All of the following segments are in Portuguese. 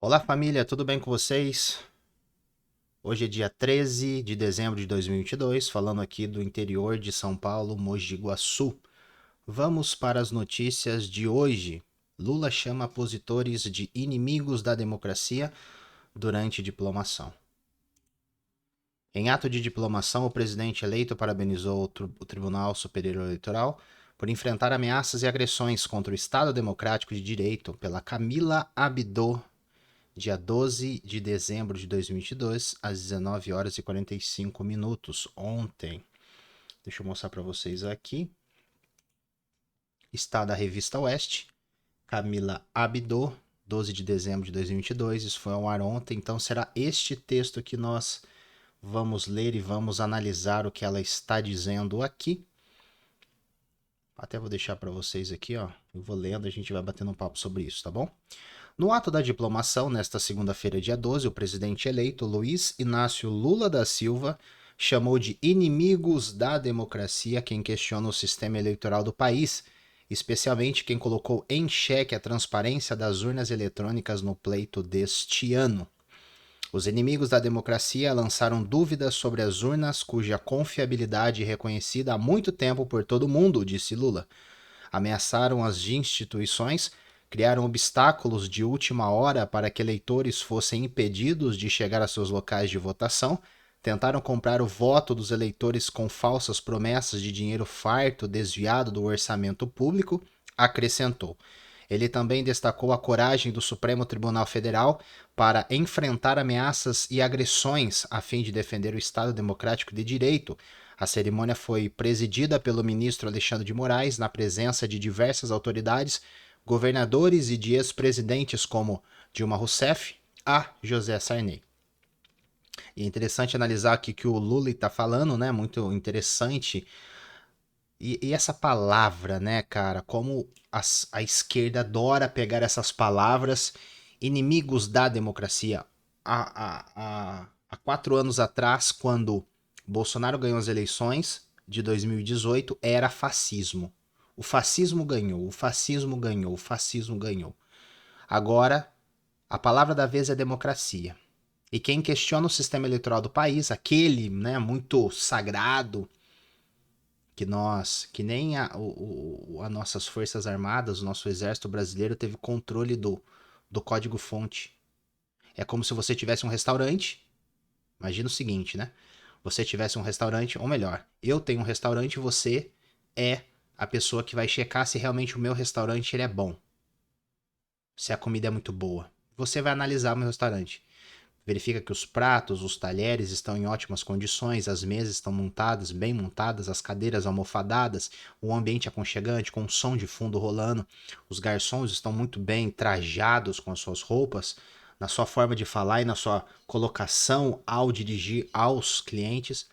Olá família, tudo bem com vocês? Hoje é dia 13 de dezembro de 2022, falando aqui do interior de São Paulo, Mogi Guaçu. Vamos para as notícias de hoje. Lula chama opositores de inimigos da democracia durante diplomação. Em ato de diplomação, o presidente eleito parabenizou o Tribunal Superior Eleitoral por enfrentar ameaças e agressões contra o Estado Democrático de Direito pela Camila Abdo, dia 12 de dezembro de 2022, às 19 horas e 45 minutos, ontem. Deixa eu mostrar para vocês aqui. Está da revista Oeste, Camila Abdo, 12 de dezembro de 2022, isso foi ao ar ontem, então será este texto que nós vamos ler e vamos analisar o que ela está dizendo aqui. Até vou deixar para vocês aqui, ó. Eu vou lendo, a gente vai batendo um papo sobre isso, tá bom? No ato da diplomação, nesta segunda-feira, dia 12, o presidente eleito Luiz Inácio Lula da Silva chamou de inimigos da democracia quem questiona o sistema eleitoral do país, especialmente quem colocou em xeque a transparência das urnas eletrônicas no pleito deste ano. Os inimigos da democracia lançaram dúvidas sobre as urnas cuja confiabilidade é reconhecida há muito tempo por todo mundo, disse Lula. Ameaçaram as instituições, criaram obstáculos de última hora para que eleitores fossem impedidos de chegar a seus locais de votação, tentaram comprar o voto dos eleitores com falsas promessas de dinheiro farto desviado do orçamento público, acrescentou. Ele também destacou a coragem do Supremo Tribunal Federal para enfrentar ameaças e agressões a fim de defender o Estado Democrático de Direito. A cerimônia foi presidida pelo ministro Alexandre de Moraes, na presença de diversas autoridades, governadores e de ex-presidentes como Dilma Rousseff a José Sarney. E é interessante analisar aqui que o Lula está falando, né? Muito interessante. E essa palavra, né, cara? Como a esquerda adora pegar essas palavras, inimigos da democracia. Há 4 anos atrás, quando Bolsonaro ganhou as eleições de 2018, era fascismo. O fascismo ganhou, o fascismo ganhou, o fascismo ganhou. Agora, a palavra da vez é democracia. E quem questiona o sistema eleitoral do país, aquele, né, muito sagrado, que nem as nossas forças armadas, o nosso exército brasileiro teve controle do código-fonte. É como se você tivesse um restaurante. Imagina o seguinte, né? Você tivesse um restaurante, ou melhor, eu tenho um restaurante e você é a pessoa que vai checar se realmente o meu restaurante ele é bom. Se a comida é muito boa. Você vai analisar o meu restaurante. Verifica que os pratos, os talheres estão em ótimas condições, as mesas estão montadas, bem montadas, as cadeiras almofadadas, o ambiente aconchegante com um som de fundo rolando, os garçons estão muito bem trajados com as suas roupas, na sua forma de falar e na sua colocação ao dirigir aos clientes,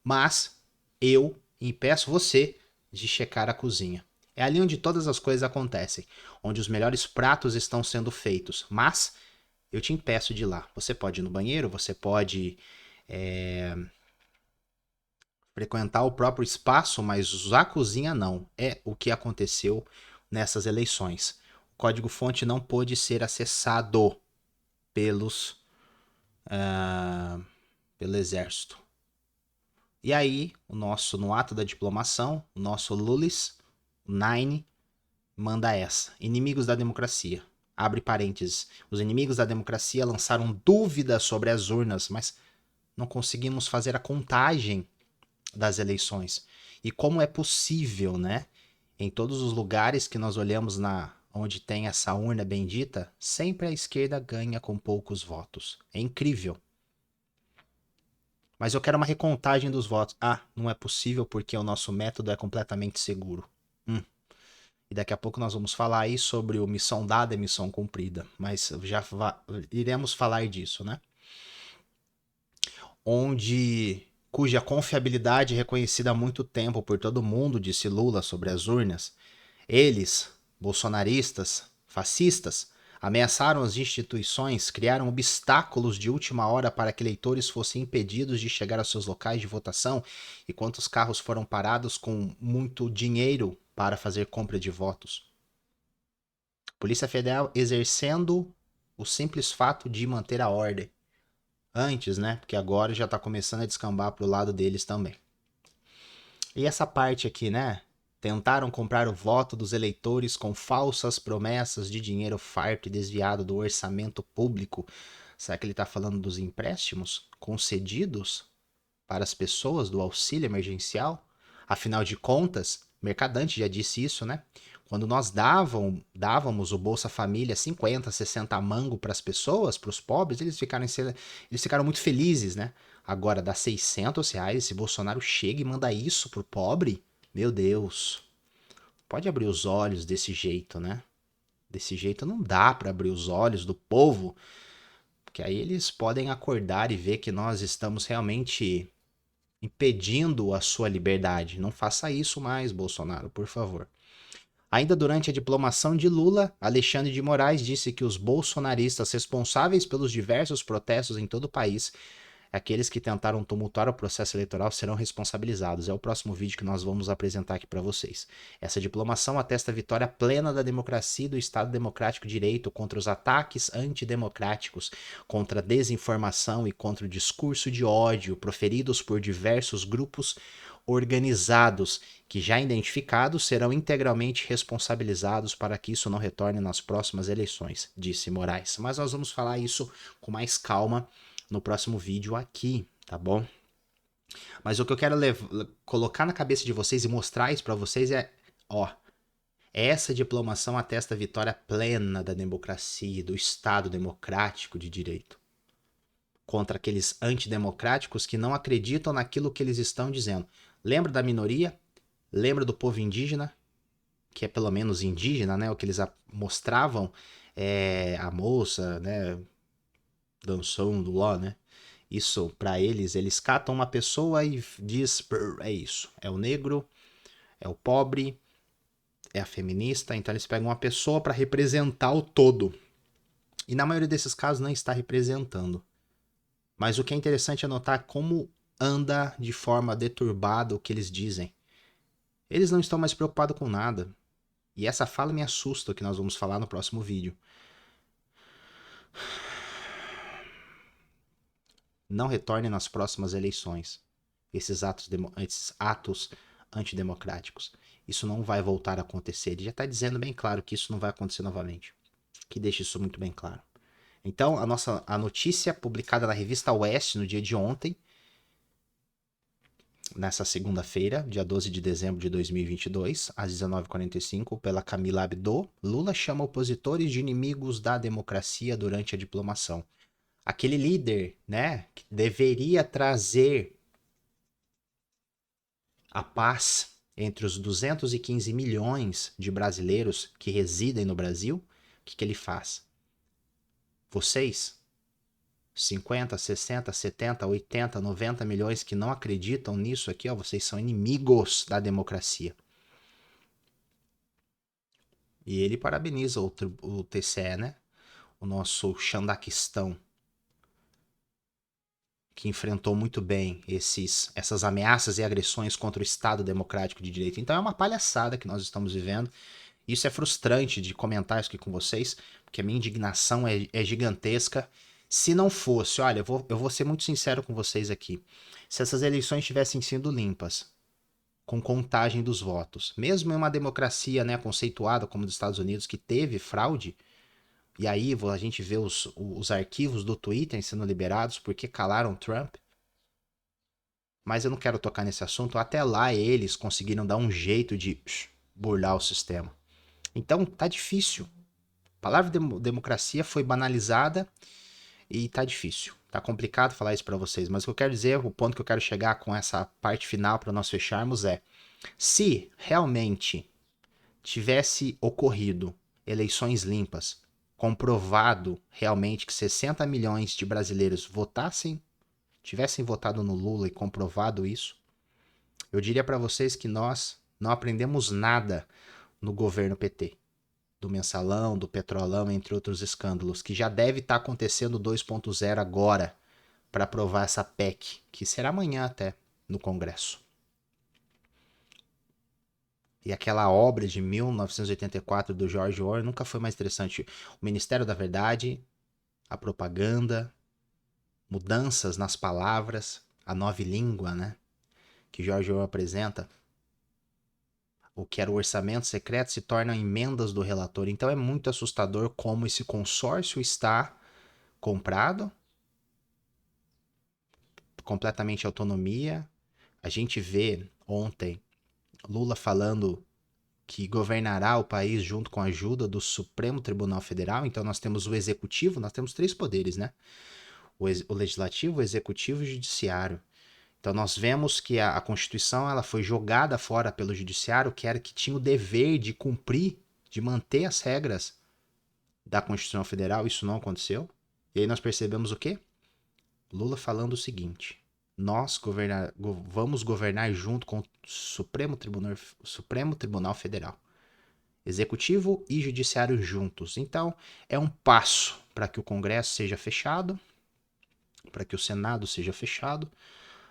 mas eu impeço você de checar a cozinha. É ali onde todas as coisas acontecem, onde os melhores pratos estão sendo feitos, mas eu te impeço de ir lá. Você pode ir no banheiro, você pode é, frequentar o próprio espaço, mas usar a cozinha não. É o que aconteceu nessas eleições. O código-fonte não pôde ser acessado pelos pelo exército. E aí, no ato da diplomação, o nosso Lulis, o Nine, manda essa. Inimigos da democracia. Abre parênteses. Os inimigos da democracia lançaram dúvidas sobre as urnas, mas não conseguimos fazer a contagem das eleições. E como é possível, né? Em todos os lugares que nós olhamos onde tem essa urna bendita, sempre a esquerda ganha com poucos votos. É incrível. Mas eu quero uma recontagem dos votos. Ah, não é possível porque o nosso método é completamente seguro. E daqui a pouco nós vamos falar aí sobre o missão dada e missão cumprida. Mas iremos falar disso, né? Cuja confiabilidade é reconhecida há muito tempo por todo mundo, disse Lula sobre as urnas. Eles, bolsonaristas, fascistas, ameaçaram as instituições, criaram obstáculos de última hora para que eleitores fossem impedidos de chegar aos seus locais de votação, e quantos carros foram parados com muito dinheiro para fazer compra de votos. Polícia Federal exercendo o simples fato de manter a ordem. Antes, né? Porque agora já tá começando a descambar pro lado deles também. E essa parte aqui, né? Tentaram comprar o voto dos eleitores com falsas promessas de dinheiro farto e desviado do orçamento público. Será que ele está falando dos empréstimos concedidos para as pessoas do auxílio emergencial? Afinal de contas, Mercadante já disse isso, né? Quando nós dávamos o Bolsa Família 50, 60 mango para as pessoas, para os pobres, eles ficaram muito felizes, né? Agora dá R$ 600, se Bolsonaro chega e manda isso pro pobre, meu Deus. Pode abrir os olhos desse jeito, né? Desse jeito não dá para abrir os olhos do povo, porque aí eles podem acordar e ver que nós estamos realmente impedindo a sua liberdade. Não faça isso mais, Bolsonaro, por favor. Ainda durante a diplomação de Lula, Alexandre de Moraes disse que os bolsonaristas responsáveis pelos diversos protestos em todo o país, aqueles que tentaram tumultuar o processo eleitoral, serão responsabilizados. É o próximo vídeo que nós vamos apresentar aqui para vocês. Essa diplomação atesta a vitória plena da democracia e do Estado Democrático de Direito contra os ataques antidemocráticos, contra a desinformação e contra o discurso de ódio proferidos por diversos grupos organizados que, já identificados, serão integralmente responsabilizados para que isso não retorne nas próximas eleições, disse Moraes. Mas nós vamos falar isso com mais calma no próximo vídeo aqui, tá bom? Mas o que eu quero colocar na cabeça de vocês e mostrar isso para vocês é, ó, essa diplomação atesta a vitória plena da democracia, do Estado democrático de direito, contra aqueles antidemocráticos que não acreditam naquilo que eles estão dizendo. Lembra da minoria? Lembra do povo indígena? Que é pelo menos indígena, né? O que eles mostravam é a moça, né? Dançando lá, né? Isso, para eles catam uma pessoa e diz, é isso. É o negro, é o pobre, é a feminista. Então eles pegam uma pessoa para representar o todo. E na maioria desses casos não está representando. Mas o que é interessante é notar como anda de forma deturbada o que eles dizem. Eles não estão mais preocupados com nada. E essa fala me assusta, que nós vamos falar no próximo vídeo. Não retorne nas próximas eleições esses atos antidemocráticos. Isso não vai voltar a acontecer. Ele já está dizendo bem claro que isso não vai acontecer novamente. Que deixe isso muito bem claro. Então, a notícia publicada na revista Oeste no dia de ontem, nessa segunda-feira, dia 12 de dezembro de 2022, às 19h45, pela Camila Abdo, Lula chama opositores de inimigos da democracia durante a diplomação. Aquele líder, né, que deveria trazer a paz entre os 215 milhões de brasileiros que residem no Brasil, o que ele faz? Vocês, 50, 60, 70, 80, 90 milhões que não acreditam nisso aqui, ó, vocês são inimigos da democracia. E ele parabeniza o TCE, né? O nosso Xandaquistão, que enfrentou muito bem essas ameaças e agressões contra o Estado Democrático de Direito. Então é uma palhaçada que nós estamos vivendo. Isso é frustrante de comentar isso aqui com vocês, porque a minha indignação é gigantesca. Se não fosse, olha, eu vou ser muito sincero com vocês aqui. Se essas eleições tivessem sido limpas, com contagem dos votos, mesmo em uma democracia, né, conceituada como dos Estados Unidos, que teve fraude, e aí a gente vê os arquivos do Twitter sendo liberados porque calaram Trump. Mas eu não quero tocar nesse assunto. Até lá eles conseguiram dar um jeito de burlar o sistema. Então tá difícil. A palavra democracia foi banalizada e tá difícil. Tá complicado falar isso para vocês, mas o que eu quero dizer, o ponto que eu quero chegar com essa parte final para nós fecharmos é: se realmente tivesse ocorrido eleições limpas, comprovado realmente que 60 milhões de brasileiros tivessem votado no Lula e comprovado isso, eu diria para vocês que nós não aprendemos nada no governo PT, do mensalão, do petrolão, entre outros escândalos, que já deve estar acontecendo 2.0 agora para aprovar essa PEC, que será amanhã até no Congresso. E aquela obra de 1984 do George Orwell nunca foi mais interessante. O Ministério da Verdade a propaganda, mudanças nas palavras, a nova língua, né? Que George Orwell apresenta, o que era o orçamento secreto se torna emendas do relator. Então é muito assustador como esse consórcio está comprado, completamente autonomia. A gente vê ontem Lula falando que governará o país junto com a ajuda do Supremo Tribunal Federal. Então nós temos o executivo, nós temos 3 poderes, né? O legislativo, o executivo e o judiciário. Então nós vemos que a Constituição ela foi jogada fora pelo judiciário, que tinha o dever de cumprir, de manter as regras da Constituição Federal. Isso não aconteceu. E aí nós percebemos o quê? Lula falando o seguinte: nós vamos governar junto com o Supremo Tribunal Federal. Executivo e Judiciário juntos. Então, é um passo para que o Congresso seja fechado, para que o Senado seja fechado,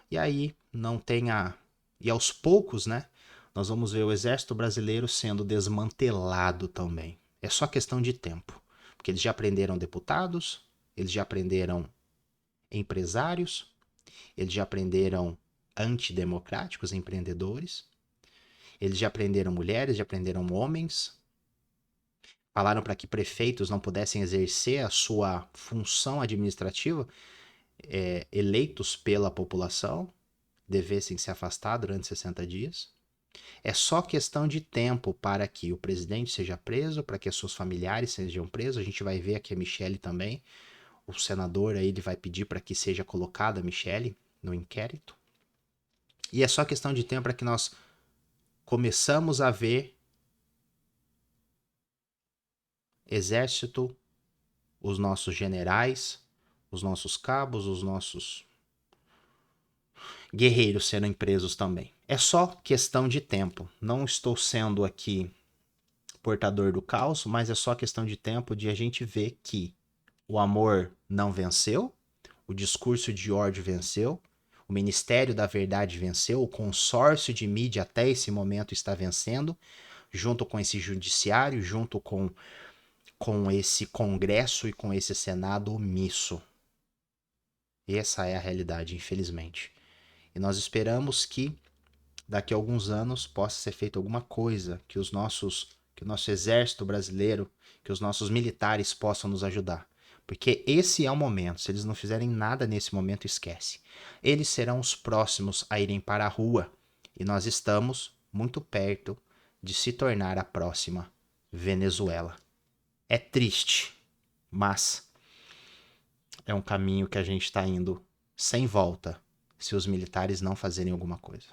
e aí não tenha. E aos poucos, né? Nós vamos ver o Exército Brasileiro sendo desmantelado também. É só questão de tempo. Porque eles já prenderam deputados, eles já prenderam empresários, eles já prenderam antidemocráticos, empreendedores, eles já prenderam mulheres, já prenderam homens, falaram para que prefeitos não pudessem exercer a sua função administrativa, eleitos pela população, devessem se afastar durante 60 dias. É só questão de tempo para que o presidente seja preso, para que os seus familiares sejam presos. A gente vai ver aqui a Michelle também. O senador aí ele vai pedir para que seja colocada a Michelle no inquérito. E é só questão de tempo para que nós começamos a ver exército, os nossos generais, os nossos cabos, os nossos guerreiros serem presos também. É só questão de tempo. Não estou sendo aqui portador do caos, mas é só questão de tempo de a gente ver que o amor não venceu, o discurso de ódio venceu, o Ministério da Verdade venceu, o consórcio de mídia até esse momento está vencendo, junto com esse judiciário, junto com esse Congresso e com esse Senado omisso. Essa é a realidade, infelizmente. E nós esperamos que daqui a alguns anos possa ser feita alguma coisa, que o nosso exército brasileiro, que os nossos militares possam nos ajudar. Porque esse é o momento. Se eles não fizerem nada nesse momento, esquece. Eles serão os próximos a irem para a rua. E nós estamos muito perto de se tornar a próxima Venezuela. É triste, mas é um caminho que a gente está indo sem volta se os militares não fazerem alguma coisa.